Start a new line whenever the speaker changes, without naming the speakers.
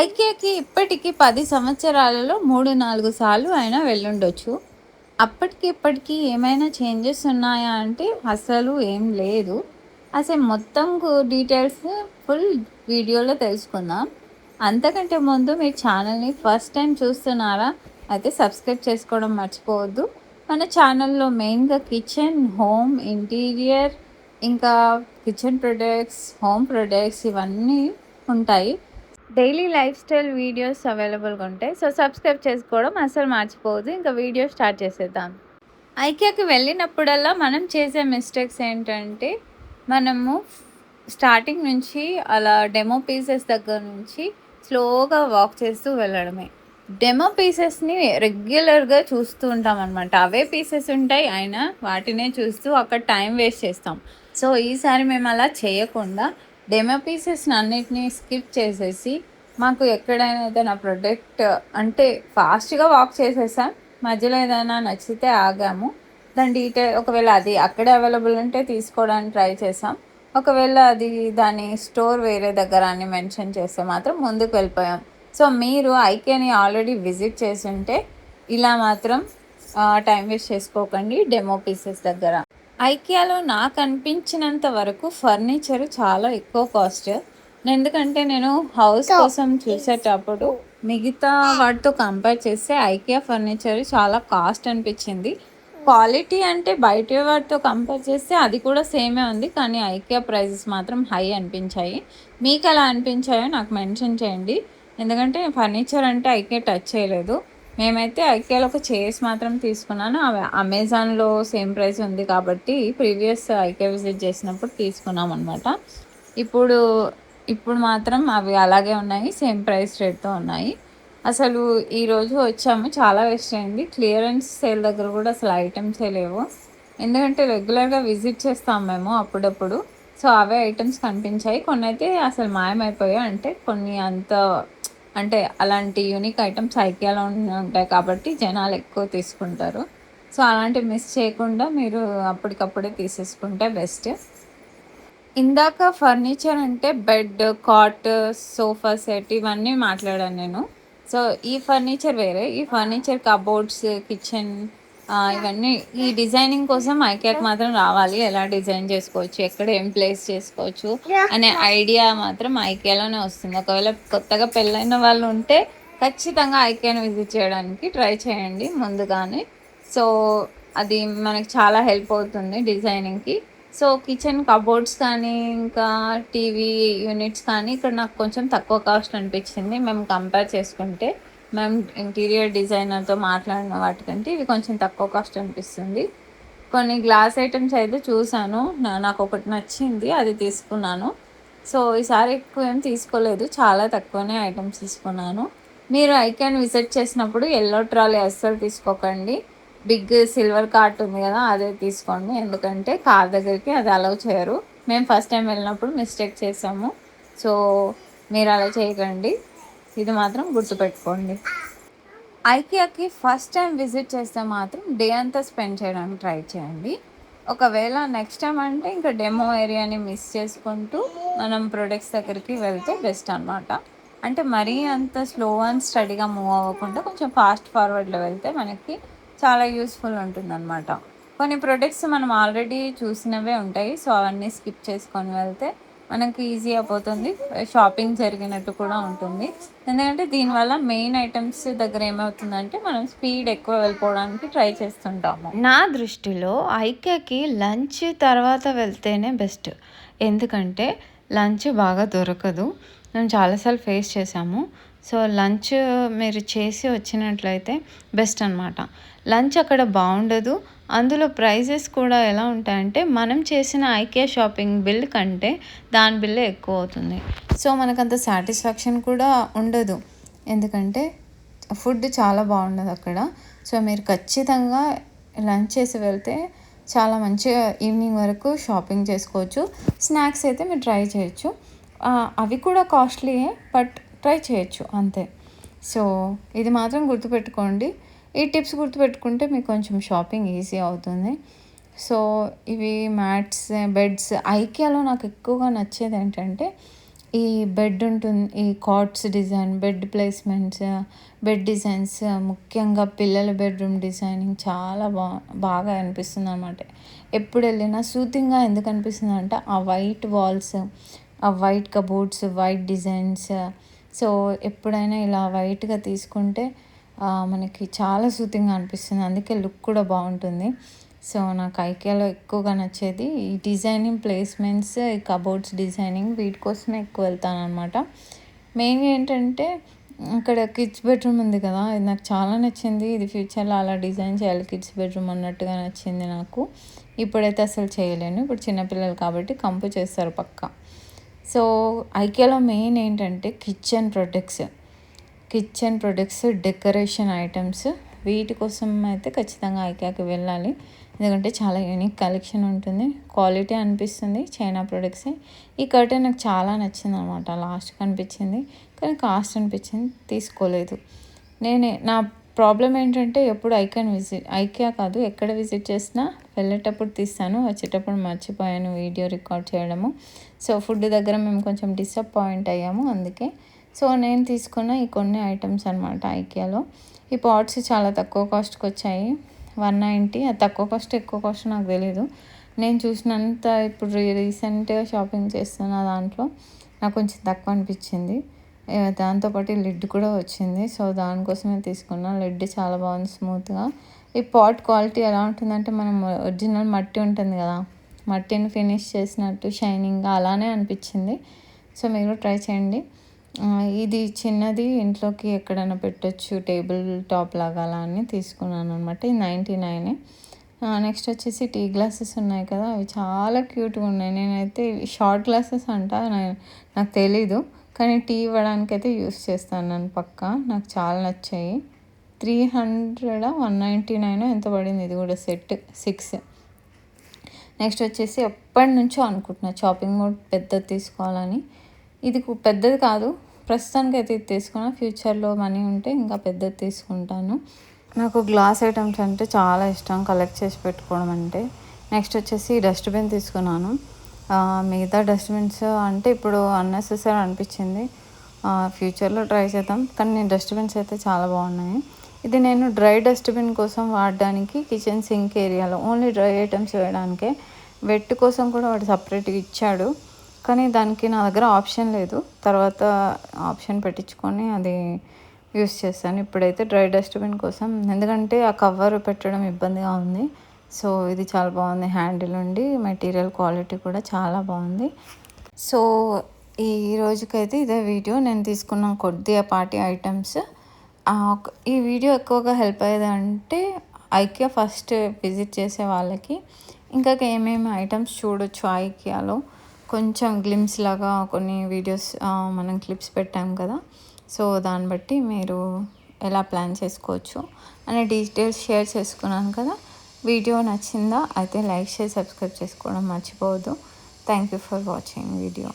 ఐకియాకి ఇప్పటికి 10 సంవత్సరాలలో 3-4 సార్లు అయినా వెళ్ళుండొచ్చు. అప్పటికి ఇప్పటికి ఏమైనా చేంజెస్ ఉన్నాయా అంటే అసలు ఏం లేదు. అసలు మొత్తం డీటెయిల్స్ ఫుల్ వీడియోలో తెలుసుకుందాం. అంతకంటే ముందు మీ ఛానల్ని ఫస్ట్ టైం చూస్తున్నారా? అయితే సబ్స్క్రైబ్ చేసుకోవడం మర్చిపోవద్దు. మన ఛానల్లో మెయిన్గా కిచెన్, హోమ్, ఇంటీరియర్, ఇంకా కిచెన్ ప్రొడక్ట్స్, హోమ్ ప్రొడక్ట్స్ ఇవన్నీ ఉంటాయి. డైలీ లైఫ్ స్టైల్ వీడియోస్ అవైలబుల్గా ఉంటాయి. సో సబ్స్క్రైబ్ చేసుకోవడం అసలు మర్చిపోవద్దు. ఇంకా వీడియో స్టార్ట్ చేసేద్దాం. ఐకియాకి వెళ్ళినప్పుడల్లా మనం చేసే మిస్టేక్స్ ఏంటంటే, మనము స్టార్టింగ్ నుంచి అలా డెమో పీసెస్ దగ్గర నుంచి స్లోగా వాక్ చేస్తూ వెళ్ళడమే. డెమో పీసెస్ని రెగ్యులర్గా చూస్తూ ఉంటాం అనమాట. అవే పీసెస్ ఉంటాయి, అయినా వాటినే చూస్తూ అక్కడ టైం వేస్ట్ చేస్తాం. సో ఈసారి మేము అలా చేయకుండా డెమో పీసెస్ని అన్నిటినీ స్కిప్ చేసేసి, మాకు ఎక్కడైనా ఏదైనా ప్రొడక్ట్ అంటే ఫాస్ట్గా వాక్ చేసేసాం, మధ్యలో ఏదైనా నచ్చితే ఆగాము, దాని డీటెయిల్ ఒకవేళ అది అక్కడే అవైలబుల్ ఉంటే తీసుకోవడానికి ట్రై చేసాం. ఒకవేళ అది దాని స్టోర్ వేరే దగ్గర అని మెన్షన్ చేస్తే మాత్రం ముందుకు వెళ్ళిపోయాం. సో మీరు ఐకియాని ఆల్రెడీ విజిట్ చేసి ఉంటే ఇలా మాత్రం టైం వేస్ట్ చేసుకోకండి డెమో పీసెస్ దగ్గర. ఐకియాలో నాకు అనిపించినంత వరకు ఫర్నిచర్ చాలా ఎక్కువ కాస్ట్. ఎందుకంటే నేను హౌస్ కోసం చూసేటప్పుడు మిగతా వాటితో కంపేర్ చేస్తే ఐకియా ఫర్నిచర్ చాలా కాస్ట్ అనిపించింది. క్వాలిటీ అంటే బయట వాటితో కంపేర్ చేస్తే అది కూడా సేమే ఉంది, కానీ ఐకియా ప్రైజెస్ మాత్రం హై అనిపించాయి. మీకు ఎలా అనిపించాయో నాకు మెన్షన్ చేయండి. ఎందుకంటే ఫర్నిచర్ అంటే ఐకియా టచ్ చేయలేదు. మేమైతే ఐకియాలో ఒక చైర్స్ మాత్రం తీసుకున్నాను. అవి అమెజాన్లో సేమ్ ప్రైస్ ఉంది కాబట్టి ప్రీవియస్ ఐకియా విజిట్ చేసినప్పుడు తీసుకున్నాం అనమాట. ఇప్పుడు ఇప్పుడు మాత్రం అవి అలాగే ఉన్నాయి, సేమ్ ప్రైస్ రేట్తో ఉన్నాయి. అసలు ఈరోజు వచ్చాము, చాలా వేస్ట్ అయింది. క్లియరెన్స్ సేల్ దగ్గర కూడా అసలు ఐటమ్సే లేవు. ఎందుకంటే రెగ్యులర్గా విజిట్ చేస్తాం మేము అప్పుడప్పుడు. సో అవే ఐటమ్స్ కనిపించాయి. కొన్ని అయితే అసలు మాయమైపోయాయి. అంటే కొన్ని అంత అంటే అలాంటి యూనిక్ ఐటమ్స్ ఐకియాలో ఉంటాయి కాబట్టి జనాలు ఎక్కువ తీసుకుంటారు. సో అలాంటివి మిస్ చేయకుండా మీరు అప్పటికప్పుడే తీసేసుకుంటే బెస్ట్. ఇందాక ఫర్నిచర్ అంటే బెడ్, కాట్, సోఫా సెట్ ఇవన్నీ మాట్లాడాను నేను. సో ఈ ఫర్నిచర్ వేరే. ఈ ఫర్నిచర్ కబోర్డ్స్, కిచెన్ ఇవన్నీ ఈ డిజైనింగ్ కోసం ఐకియాకి మాత్రం రావాలి. ఎలా డిజైన్ చేసుకోవచ్చు, ఎక్కడ ఏం ప్లేస్ చేసుకోవచ్చు అనే ఐడియా మాత్రం ఐకియాలోనే వస్తుంది. ఒకవేళ కొత్తగా పెళ్ళైన వాళ్ళు ఉంటే ఖచ్చితంగా ఐకియాని విజిట్ చేయడానికి ట్రై చేయండి ముందుగానే. సో అది మనకి చాలా హెల్ప్ అవుతుంది డిజైనింగ్కి. సో కిచెన్ కబోర్డ్స్ కానీ ఇంకా టీవీ యూనిట్స్ కానీ ఇక్కడ నాకు కొంచెం తక్కువ కాస్ట్ అనిపించింది. మేము కంపేర్ చేసుకుంటే మేము ఇంటీరియర్ డిజైనర్తో మాట్లాడిన వాటికంటే ఇవి కొంచెం తక్కువ కాస్ట్ అనిపిస్తుంది. కొన్ని గ్లాస్ ఐటమ్స్ అయితే చూసాను, నాకు ఒకటి నచ్చింది, అది తీసుకున్నాను. సో ఈసారి ఎక్కువ ఏం తీసుకోలేదు, చాలా తక్కువనే ఐటమ్స్ తీసుకున్నాను. మీరు ఐకియాని విజిట్ చేసినప్పుడు ఎల్లో ట్రాలీ అస్సలు తీసుకోకండి. బిగ్ సిల్వర్ కార్ట్ ఉంది కదా, అదే తీసుకోండి. ఎందుకంటే కార్ దగ్గరికి అది అలౌ చేయరు. మేము ఫస్ట్ టైం వెళ్ళినప్పుడు మిస్టేక్ చేసాము. సో మీరు అలా చేయకండి, ఇది మాత్రం గుర్తుపెట్టుకోండి. ఐకియాకి ఫస్ట్ టైం విజిట్ చేస్తే మాత్రం డే అంతా స్పెండ్ చేయడానికి ట్రై చేయండి. ఒకవేళ నెక్స్ట్ టైం అంటే ఇంకా డెమో ఏరియాని మిస్ చేసుకుంటూ మనం ప్రొడక్ట్స్ దగ్గరికి వెళ్తే బెస్ట్ అనమాట. అంటే మరీ అంత స్లో అండ్ స్టడీగా మూవ్ అవ్వకుండా కొంచెం ఫాస్ట్ ఫార్వర్డ్లో వెళ్తే మనకి చాలా యూస్ఫుల్ ఉంటుందన్నమాట. కొన్ని ప్రొడక్ట్స్ మనం ఆల్రెడీ చూసినవే ఉంటాయి. సో అవన్నీ స్కిప్ చేసుకొని వెళ్తే మనకి ఈజీ అయిపోతుంది, షాపింగ్ జరిగినట్టు కూడా ఉంటుంది. ఎందుకంటే దీనివల్ల మెయిన్ ఐటమ్స్ దగ్గర ఏమవుతుందంటే మనం స్పీడ్ ఎక్కువ వెళ్ళిపోవడానికి ట్రై చేస్తుంటాము.
నా దృష్టిలో ఐకియాకి లంచ్ తర్వాత వెళ్తేనే బెస్ట్. ఎందుకంటే లంచ్ బాగా దొరకదు, మేము చాలాసార్లు ఫేస్ చేసాము. సో లంచ్ మీరు చేసి వచ్చినట్లయితే బెస్ట్ అనమాట. లంచ్ అక్కడ బాగుండదు, అందులో ప్రైజెస్ కూడా ఎలా ఉంటాయంటే మనం చేసిన ఐకియా షాపింగ్ బిల్ కంటే దాని బిల్లే ఎక్కువ అవుతుంది. సో మనకంత సాటిస్ఫాక్షన్ కూడా ఉండదు, ఎందుకంటే ఫుడ్ చాలా బాగుండదు అక్కడ. సో మీరు ఖచ్చితంగా లంచ్ చేసి వెళ్తే చాలా మంచిగా ఈవినింగ్ వరకు షాపింగ్ చేసుకోవచ్చు. స్నాక్స్ అయితే మీరు ట్రై చేయొచ్చు, అవి కూడా కాస్ట్లీయే, బట్ ట్రై చేయొచ్చు అంతే. సో ఇది మాత్రం గుర్తుపెట్టుకోండి. ఈ టిప్స్ గుర్తుపెట్టుకుంటే మీకు కొంచెం షాపింగ్ ఈజీ అవుతుంది. సో ఇవి మ్యాట్స్, బెడ్స్. ఐకియాలో నాకు ఎక్కువగా నచ్చేది ఏంటంటే ఈ బెడ్ ఉంటుంది, ఈ cots design, bed placements, bed designs, ముఖ్యంగా పిల్లల బెడ్రూమ్ డిజైనింగ్ చాలా బాగా అనిపిస్తుంది అనమాట. ఎప్పుడు వెళ్ళినా సూతింగ్గా ఎందుకు అనిపిస్తుంది అంటే ఆ వైట్ వాల్స్, ఆ white cupboards, white designs. So ఎప్పుడైనా ఇలా వైట్గా తీసుకుంటే మనకి చాలా సూతింగ్గా అనిపిస్తుంది, అందుకే లుక్ కూడా బాగుంటుంది. సో నాకు ఐకియాలో ఎక్కువగా నచ్చేది ఈ డిజైనింగ్ ప్లేస్మెంట్స్, ఈ కబోర్డ్స్ డిజైనింగ్, వీటి కోసమే ఎక్కువ వెళ్తాను అనమాట. మెయిన్గా ఏంటంటే అక్కడ కిడ్స్ బెడ్రూమ్ ఉంది కదా, ఇది నాకు చాలా నచ్చింది. ఇది ఫ్యూచర్లో అలా డిజైన్ చేయాలి కిడ్స్ బెడ్రూమ్ అన్నట్టుగా నచ్చింది నాకు. ఇప్పుడైతే అసలు చేయలేను, ఇప్పుడు చిన్నపిల్లలు కాబట్టి కంపు చేస్తారు పక్కా. సో ఐకియాలో మెయిన్ ఏంటంటే కిచెన్ ప్రొడక్ట్స్, డెకరేషన్ ఐటమ్స్, వీటి కోసం అయితే ఖచ్చితంగా ఐకియాకి వెళ్ళాలి. ఎందుకంటే చాలా యూనిక్ కలెక్షన్ ఉంటుంది, క్వాలిటీ అనిపిస్తుంది, చైనా ప్రొడక్ట్సే. ఈ కర్టెన్ నాకు చాలా నచ్చింది అనమాట, లాస్ట్కి అనిపించింది, కానీ కాస్ట్ అనిపించింది, తీసుకోలేదు. నా ప్రాబ్లం ఏంటంటే ఎప్పుడు ఐకియా కాదు, ఎక్కడ విజిట్ చేసినా వెళ్ళేటప్పుడు తీస్తాను, వచ్చేటప్పుడు మర్చిపోయాను వీడియో రికార్డ్ చేయడము. సో ఫుడ్ దగ్గర మేము కొంచెం డిసప్పాయింట్ అయ్యాము అందుకే. సో నేను తీసుకున్న ఈ కొన్ని ఐటమ్స్ అనమాట ఐకియాలో. ఈ పాట్స్ చాలా తక్కువ కాస్ట్కి వచ్చాయి, 190. అది తక్కువ కాస్ట్ ఎక్కువ కాస్ట్ నాకు తెలీదు. నేను చూసినంత ఇప్పుడు రీసెంట్గా షాపింగ్ చేస్తున్న దాంట్లో నాకు కొంచెం తక్కువ అనిపించింది. దాంతోపాటు లిడ్ కూడా వచ్చింది, సో దానికోసమే తీసుకున్నా. లిడ్ చాలా బాగుంది, స్మూత్గా. ఈ పాట్ క్వాలిటీ ఎలా ఉంటుందంటే మనం ఒరిజినల్ మట్టి ఉంటుంది కదా, మట్టిని ఫినిష్ చేసినట్టు షైనింగ్గా అలానే అనిపించింది. సో మీరు ట్రై చేయండి. ఇది చిన్నది, ఇంట్లోకి ఎక్కడైనా పెట్టొచ్చు, టేబుల్ టాప్ లాగా అలా అని తీసుకున్నాను అనమాట. ఇది 99. నెక్స్ట్ వచ్చేసి టీ గ్లాసెస్ ఉన్నాయి కదా, అవి చాలా క్యూట్గా ఉన్నాయి. నేనైతే షార్ట్ గ్లాసెస్ అంట, నాకు తెలీదు, కానీ టీ ఇవ్వడానికి అయితే యూస్ చేస్తాను నేను పక్కా. నాకు చాలా నచ్చాయి. 300 199 ఎంత పడింది, ఇది కూడా సెట్ 6. నెక్స్ట్ వచ్చేసి ఎప్పటి నుంచో అనుకుంటున్నా షాపింగ్ మాల్ పెద్దది తీసుకోవాలని. ఇది పెద్దది కాదు, ప్రస్తుతానికి అయితే ఇది తీసుకున్నా, ఫ్యూచర్లో మనీ ఉంటే ఇంకా పెద్దది తీసుకుంటాను. నాకు గ్లాస్ ఐటమ్స్ అంటే చాలా ఇష్టం, కలెక్ట్ చేసి పెట్టుకోవడం అంటే. నెక్స్ట్ వచ్చేసి డస్ట్బిన్ తీసుకున్నాను. మిగతా డస్ట్బిన్స్ అంటే ఇప్పుడు అన్నెసెసరీ అనిపించింది, ఫ్యూచర్లో ట్రై చేద్దాం, కానీ నేను డస్ట్బిన్స్ అయితే చాలా బాగున్నాయి. ఇది నేను డ్రై డస్ట్బిన్ కోసం వాడడానికి, కిచెన్ సింక్ ఏరియాలో ఓన్లీ డ్రై ఐటమ్స్ వేయడానికే. వెట్ కోసం కూడా వాడు సపరేట్గా ఇచ్చాడు, కానీ దానికి నా దగ్గర ఆప్షన్ లేదు, తర్వాత ఆప్షన్ పెట్టించుకొని అది యూస్ చేస్తాను. ఇప్పుడైతే డ్రై డస్ట్బిన్ కోసం, ఎందుకంటే ఆ కవర్ పెట్టడం ఇబ్బందిగా ఉంది. సో ఇది చాలా బాగుంది, హ్యాండిల్ ఉండి మెటీరియల్ క్వాలిటీ కూడా చాలా బాగుంది. సో ఈ రోజుకైతే ఇదే వీడియో, నేను తీసుకున్న కొద్దిపాటి ఐటమ్స్. ఈ వీడియో ఎక్కువగా హెల్ప్ అయ్యేది అంటే ఐకియా ఫస్ట్ విజిట్ చేసే వాళ్ళకి ఇంకా ఏమేమి ఐటమ్స్ చూడొచ్చు ఐకియాలో, కొంచెం గ్లిమ్స్ లాగా కొన్ని వీడియోస్ మనం క్లిప్స్ పెట్టాం కదా, సో దాన్ని బట్టి మీరు ఎలా ప్లాన్ చేసుకోవచ్చు అనే డీటెయిల్స్ షేర్ చేసుకున్నాను కదా. వీడియో నచ్చిందా అయితే లైక్ చేసి సబ్స్క్రైబ్ చేసుకోవడం మర్చిపోవద్దు. Thank you for watching video.